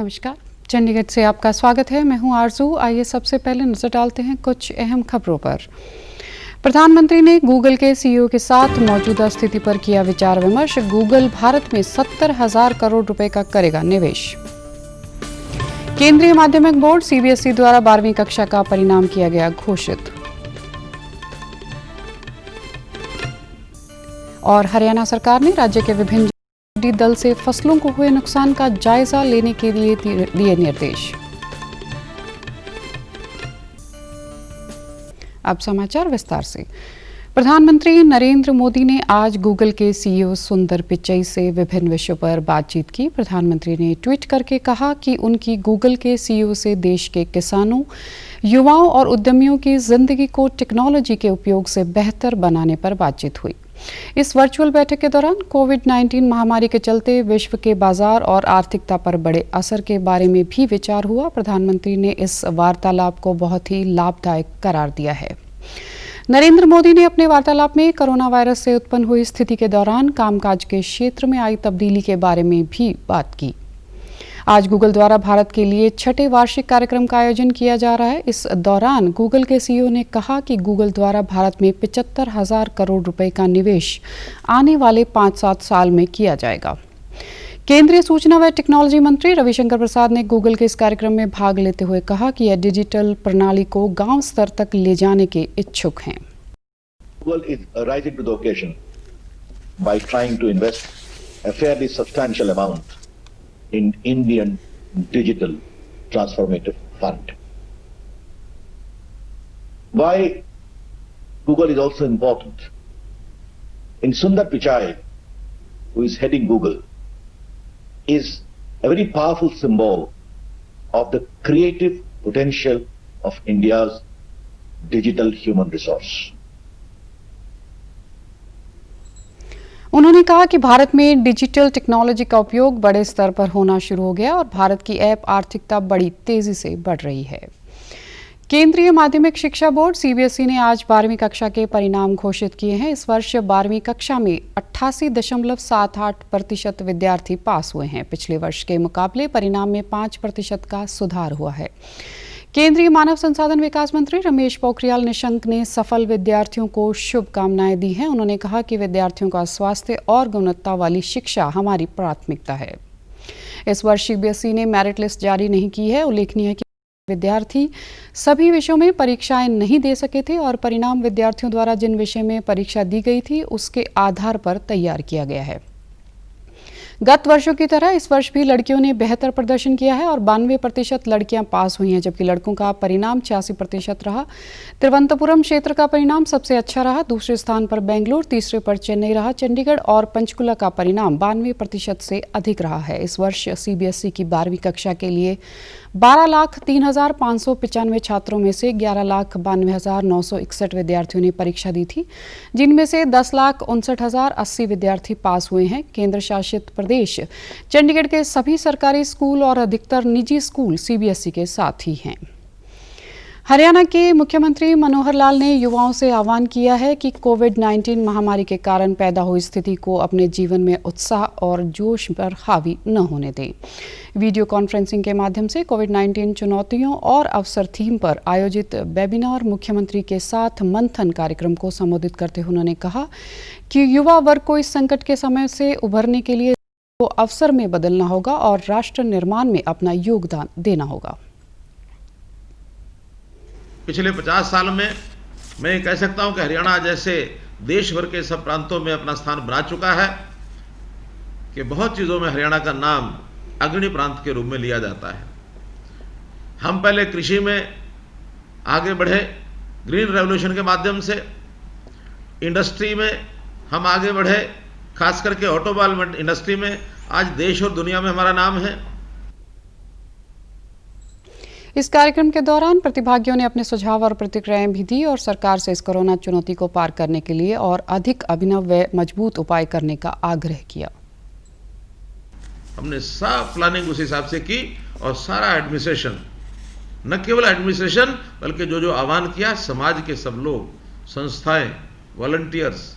नमस्कार, चंडीगढ़ से आपका स्वागत है। मैं हूं आरजू। आइए सबसे पहले नजर डालते हैं कुछ अहम खबरों पर। प्रधानमंत्री ने गूगल के सीईओ के साथ मौजूदा स्थिति पर किया विचार विमर्श। गूगल भारत में 70,000 करोड़ रुपए का करेगा निवेश। केंद्रीय माध्यमिक बोर्ड सीबीएसई द्वारा 12वीं कक्षा का परिणाम किया गया घोषित। और हरियाणा सरकार ने राज्य के विभिन्न दल से फसलों को हुए नुकसान का जायजा लेने के लिए दिए निर्देश। अब समाचार विस्तार से। प्रधानमंत्री नरेंद्र मोदी ने आज गूगल के सीईओ सुंदर पिचई से विभिन्न विषयों पर बातचीत की। प्रधानमंत्री ने ट्वीट करके कहा कि उनकी गूगल के सीईओ से देश के किसानों, युवाओं और उद्यमियों की जिंदगी को टेक्नोलॉजी के उपयोग से बेहतर बनाने पर बातचीत हुई। इस वर्चुअल बैठक के दौरान कोविड-19 महामारी के चलते विश्व के बाजार और आर्थिकता पर बड़े असर के बारे में भी विचार हुआ। प्रधानमंत्री ने इस वार्तालाप को बहुत ही लाभदायक करार दिया है। नरेंद्र मोदी ने अपने वार्तालाप में कोरोना वायरस से उत्पन्न हुई स्थिति के दौरान कामकाज के क्षेत्र में आई तब्दीली के बारे में भी बात की। आज गूगल द्वारा भारत के लिए 6ठे वार्षिक कार्यक्रम का आयोजन किया जा रहा है। इस दौरान गूगल के सीईओ ने कहा कि गूगल द्वारा भारत में 75,000 करोड़ रुपए का निवेश आने वाले 5-7 साल में किया जाएगा। केंद्रीय सूचना व टेक्नोलॉजी मंत्री रविशंकर प्रसाद ने गूगल के इस कार्यक्रम में भाग लेते हुए कहा कि यह डिजिटल प्रणाली को गांव स्तर तक ले जाने के इच्छुक हैं। Google is rising to the occasion by trying to invest a fairly substantial amount in Indian digital transformative fund. Why Google is also important? In Sundar Pichai, who is heading Google, is a very powerful symbol of the creative potential of India's digital human resource. उन्होंने कहा कि भारत में digital technology का उपयोग बड़े स्तर पर होना शुरू हो गया और भारत की ऐप आर्थिकता बड़ी तेजी से बढ़ रही है। केंद्रीय माध्यमिक शिक्षा बोर्ड सीबीएसई ने आज 12वीं कक्षा के परिणाम घोषित किए हैं। इस वर्ष 12वीं कक्षा में 88.78% विद्यार्थी पास हुए हैं। पिछले वर्ष के मुकाबले परिणाम में 5% का सुधार हुआ है। केंद्रीय मानव संसाधन विकास मंत्री रमेश पोखरियाल निशंक ने सफल विद्यार्थियों को शुभकामनाएं दी हैं। उन्होंने कहा कि विद्यार्थियों का स्वास्थ्य और गुणवत्ता वाली शिक्षा हमारी प्राथमिकता है। इस वर्ष सीबीएसई ने मेरिट लिस्ट जारी नहीं की है। उल्लेखनीय है कि विद्यार्थी सभी विषयों में परीक्षाएं नहीं दे सके थे और परिणाम विद्यार्थियों द्वारा जिन विषय में परीक्षा दी गई थी उसके आधार पर तैयार किया गया है। गत वर्षों की तरह इस वर्ष भी लड़कियों ने बेहतर प्रदर्शन किया है और 92% लड़कियां पास हुई हैं, जबकि लड़कों का परिणाम 86% रहा। तिरुवनंतपुरम क्षेत्र का परिणाम सबसे अच्छा रहा। दूसरे स्थान पर बेंगलुरु, तीसरे पर चेन्नई रहा। चंडीगढ़ और पंचकुला का परिणाम 92% से अधिक रहा है। इस वर्ष सीबीएसई की 12वीं कक्षा के लिए 12,03,595 छात्रों में से 11,92,961 विद्यार्थियों ने परीक्षा दी थी, जिनमें से 10,59,080 विद्यार्थी पास हुए हैं। केंद्र शासित प्रदेश चंडीगढ़ के सभी सरकारी स्कूल और अधिकतर निजी स्कूल सीबीएसई के साथ ही हैं। हरियाणा के मुख्यमंत्री मनोहर लाल ने युवाओं से आह्वान किया है कि कोविड-19 महामारी के कारण पैदा हुई स्थिति को अपने जीवन में उत्साह और जोश पर हावी न होने दें। वीडियो कॉन्फ्रेंसिंग के माध्यम से कोविड-19 चुनौतियों और अवसर थीम पर आयोजित वेबिनार मुख्यमंत्री के साथ मंथन कार्यक्रम को संबोधित करते हुए उन्होंने कहा कि युवा वर्ग को इस संकट के समय से उभरने के लिए अवसर में बदलना होगा और राष्ट्र निर्माण में अपना योगदान देना होगा। पिछले 50 साल में मैं कह सकता हूं कि हरियाणा जैसे देश भर के सब प्रांतों में अपना स्थान बना चुका है कि बहुत चीज़ों में हरियाणा का नाम अग्रणी प्रांत के रूप में लिया जाता है। हम पहले कृषि में आगे बढ़े, ग्रीन रेवोल्यूशन के माध्यम से इंडस्ट्री में हम आगे बढ़े, खास करके ऑटोमोबाइल इंडस्ट्री में आज देश और दुनिया में हमारा नाम है। इस कार्यक्रम के दौरान प्रतिभागियों ने अपने सुझाव और प्रतिक्रियाएं भी दी और सरकार से इस कोरोना चुनौती को पार करने के लिए और अधिक अभिनव व मजबूत उपाय करने का आग्रह किया। हमने सब प्लानिंग उस हिसाब से की और सारा एडमिनिस्ट्रेशन, न केवल एडमिनिस्ट्रेशन बल्कि जो आह्वान किया, समाज के सब लोग, संस्थाएं, वॉलंटियर्स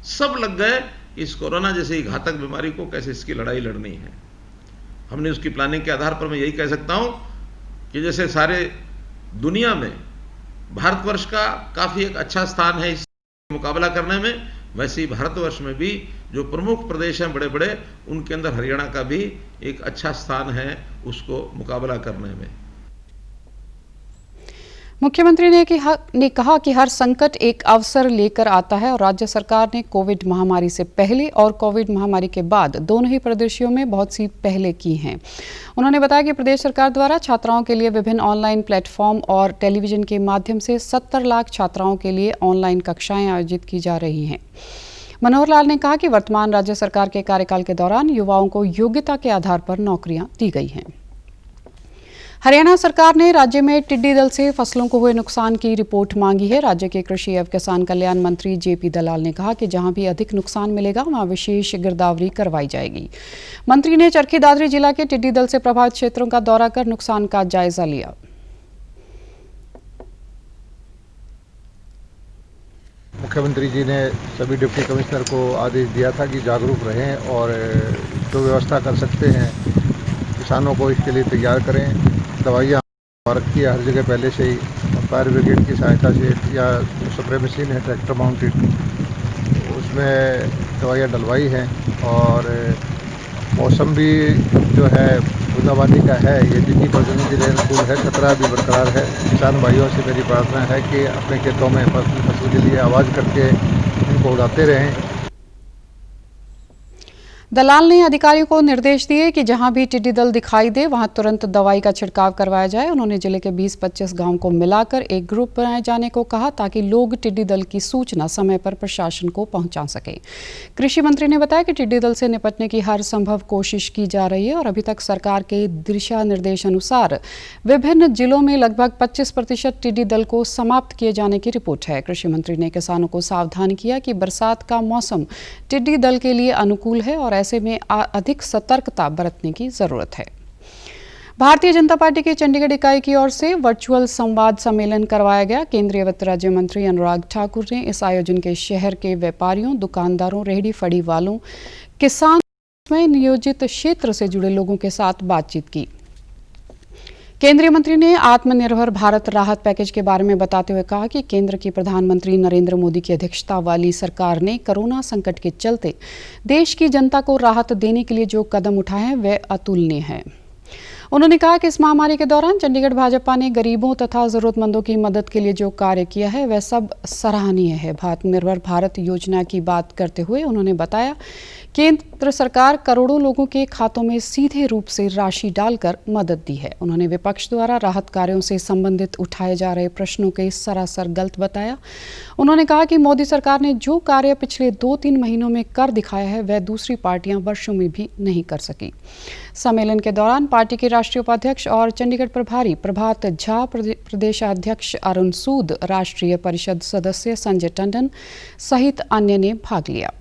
सब लग गए इस कोरोना जैसी घातक बीमारी को कैसे इसकी लड़ाई लड़नी है। हमने उसकी प्लानिंग के आधार पर मैं यही कह सकता हूं कि जैसे सारे दुनिया में भारतवर्ष का काफ़ी एक अच्छा स्थान है इस मुकाबला करने में, वैसे ही भारतवर्ष में भी जो प्रमुख प्रदेश हैं बड़े बड़े, उनके अंदर हरियाणा का भी एक अच्छा स्थान है उसको मुकाबला करने में। मुख्यमंत्री ने कहा कि हर संकट एक अवसर लेकर आता है और राज्य सरकार ने कोविड महामारी से पहले और कोविड महामारी के बाद दोनों ही परिदृश्यों में बहुत सी पहले की हैं। उन्होंने बताया कि प्रदेश सरकार द्वारा छात्राओं के लिए विभिन्न ऑनलाइन प्लेटफॉर्म और टेलीविजन के माध्यम से 70 लाख छात्राओं के लिए ऑनलाइन कक्षाएं आयोजित की जा रही हैं। मनोहर लाल ने कहा कि वर्तमान राज्य सरकार के कार्यकाल के दौरान युवाओं को योग्यता के आधार पर नौकरियां दी गई हैं। हरियाणा सरकार ने राज्य में टिड्डी दल से फसलों को हुए नुकसान की रिपोर्ट मांगी है। राज्य के कृषि एवं किसान कल्याण मंत्री जेपी दलाल ने कहा कि जहां भी अधिक नुकसान मिलेगा वहां विशेष गिरदावरी करवाई जाएगी। मंत्री ने चरखी दादरी जिला के टिड्डी दल से प्रभावित क्षेत्रों का दौरा कर नुकसान का जायजा लिया। मुख्यमंत्री जी ने सभी डिप्टी कमिश्नर को आदेश दिया था कि जागरूक रहें और जो व्यवस्था कर सकते हैं किसानों को इसके लिए तैयार करें। दवाइयाँ रखी है हर जगह पहले से ही, फायर ब्रिगेड की सहायता से या स्प्रे मशीन है ट्रैक्टर माउंटेड, उसमें दवाइयाँ डलवाई हैं। और मौसम भी जो है बूंदाबांदी का है, ये जितनी प्रजनन के लिए अनुकूल है, खतरा भी बरकरार है। किसान भाइयों से मेरी प्रार्थना है कि अपने खेतों में फसल के लिए आवाज़ करके इनको उड़ाते रहें। दलाल ने अधिकारियों को निर्देश दिए कि जहां भी टिड्डी दल दिखाई दे वहां तुरंत दवाई का छिड़काव करवाया जाए। उन्होंने जिले के 20-25 गांव को मिलाकर एक ग्रुप बनाए जाने को कहा ताकि लोग टिड्डी दल की सूचना समय पर प्रशासन को पहुंचा सकें। कृषि मंत्री ने बताया कि टिड्डी दल से निपटने की हर संभव कोशिश की जा रही है और अभी तक सरकार के दिशा निर्देश अनुसार विभिन्न जिलों में लगभग 25% टिड्डी दल को समाप्त किए जाने की रिपोर्ट है। कृषि मंत्री ने किसानों को सावधान किया कि बरसात का मौसम टिड्डी दल के लिए अनुकूल है और ऐसे में अधिक सतर्कता बरतने की जरूरत है। भारतीय जनता पार्टी की चंडीगढ़ इकाई की ओर से वर्चुअल संवाद सम्मेलन करवाया गया। केंद्रीय वित्त राज्य मंत्री अनुराग ठाकुर ने इस आयोजन के शहर के व्यापारियों, दुकानदारों, रेहड़ी फड़ी वालों, किसान में नियोजित क्षेत्र से जुड़े लोगों के साथ बातचीत की। केंद्रीय मंत्री ने आत्मनिर्भर भारत राहत पैकेज के बारे में बताते हुए कहा कि केंद्र की प्रधानमंत्री नरेंद्र मोदी की अध्यक्षता वाली सरकार ने कोरोना संकट के चलते देश की जनता को राहत देने के लिए जो कदम उठाए हैं वे अतुलनीय हैं। उन्होंने कहा कि इस महामारी के दौरान चंडीगढ़ भाजपा ने गरीबों तथा जरूरतमंदों की मदद के लिए जो कार्य किया है वह सब सराहनीय है। आत्मनिर्भर भारत योजना की बात करते हुए उन्होंने बताया केंद्र सरकार करोड़ों लोगों के खातों में सीधे रूप से राशि डालकर मदद दी है। उन्होंने विपक्ष द्वारा राहत कार्यों से संबंधित उठाए जा रहे प्रश्नों के सरासर गलत बताया। उन्होंने कहा कि मोदी सरकार ने जो कार्य पिछले 2-3 महीनों में कर दिखाया है वह दूसरी पार्टियां वर्षों में भी नहीं कर सकी। सम्मेलन के दौरान पार्टी के राष्ट्रीय उपाध्यक्ष और चंडीगढ़ प्रभारी प्रभात झा, प्रदेशाध्यक्ष अरुण सूद, राष्ट्रीय परिषद सदस्य संजय टंडन सहित अन्य ने भाग लिया।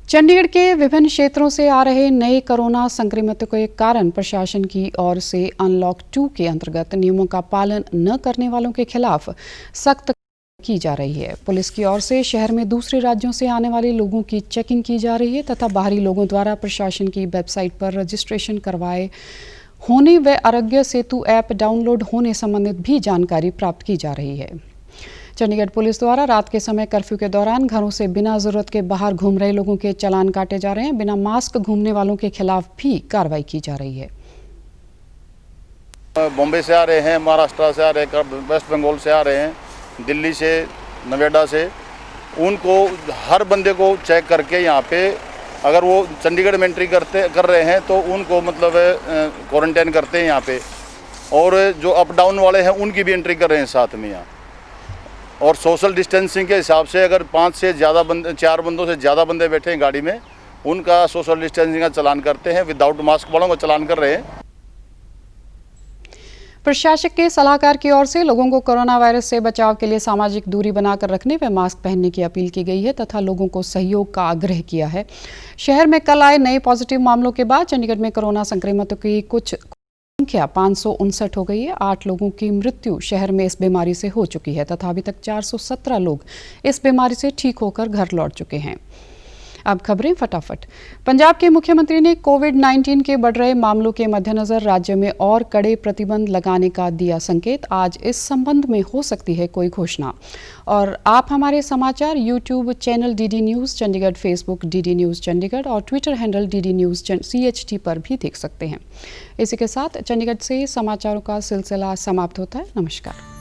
चंडीगढ़ के विभिन्न क्षेत्रों से आ रहे नए कोरोना संक्रमितों के कारण प्रशासन की ओर से अनलॉक 2 के अंतर्गत नियमों का पालन न करने वालों के खिलाफ सख्त की जा रही है। पुलिस की ओर से शहर में दूसरे राज्यों से आने वाले लोगों की चेकिंग की जा रही है तथा बाहरी लोगों द्वारा प्रशासन की वेबसाइट पर रजिस्ट्रेशन करवाए होने व आरोग्य सेतु ऐप डाउनलोड होने संबंधित भी जानकारी प्राप्त की जा रही है। चंडीगढ़ पुलिस द्वारा रात के समय कर्फ्यू के दौरान घरों से बिना जरूरत के बाहर घूम रहे लोगों के चालान काटे जा रहे हैं। बिना मास्क घूमने वालों के खिलाफ भी कार्रवाई की जा रही है। बॉम्बे से आ रहे हैं, महाराष्ट्र से आ रहे हैं, वेस्ट बंगाल से आ रहे हैं, दिल्ली से, नोएडा से, उनको हर बंदे को चेक करके यहाँ पे अगर वो चंडीगढ़ में एंट्री कर रहे हैं तो उनको मतलब क्वारंटाइन करते हैं यहाँ पे। और जो अप डाउन वाले हैं उनकी भी एंट्री कर रहे हैं साथ में यहाँ। और सोशल डिस्टेंसिंग के हिसाब से अगर 5 से ज़्यादा बंदे, 4 बंदों से ज़्यादा बंदे बैठे हैं गाड़ी में, उनका सोशल डिस्टेंसिंग का चालान करते हैं। विदाउट मास्क वालों का चालान कर रहे हैं। प्रशासक के सलाहकार की ओर से लोगों को कोरोना वायरस से बचाव के लिए सामाजिक दूरी बनाकर रखने व मास्क पहनने की अपील की गई है तथा लोगों को सहयोग का आग्रह किया है। शहर में कल आए नए पॉजिटिव मामलों के बाद चंडीगढ़ में कोरोना संक्रमितों की कुछ संख्या 559 हो गई है। 8 लोगों की मृत्यु शहर में इस बीमारी से हो चुकी है तथा अभी तक 417 लोग इस बीमारी से ठीक होकर घर लौट चुके हैं। अब खबरें फटाफट। पंजाब के मुख्यमंत्री ने कोविड-19 के बढ़ रहे मामलों के मद्देनजर राज्य में और कड़े प्रतिबंध लगाने का दिया संकेत। आज इस संबंध में हो सकती है कोई घोषणा। और आप हमारे समाचार YouTube channel DD News Chandigarh, Facebook DD News Chandigarh और Twitter handle DD News CHT पर भी देख सकते हैं। इसी के साथ चंडीगढ़ से समाचारों का सिलसिला समाप्त होता है। नमस्कार।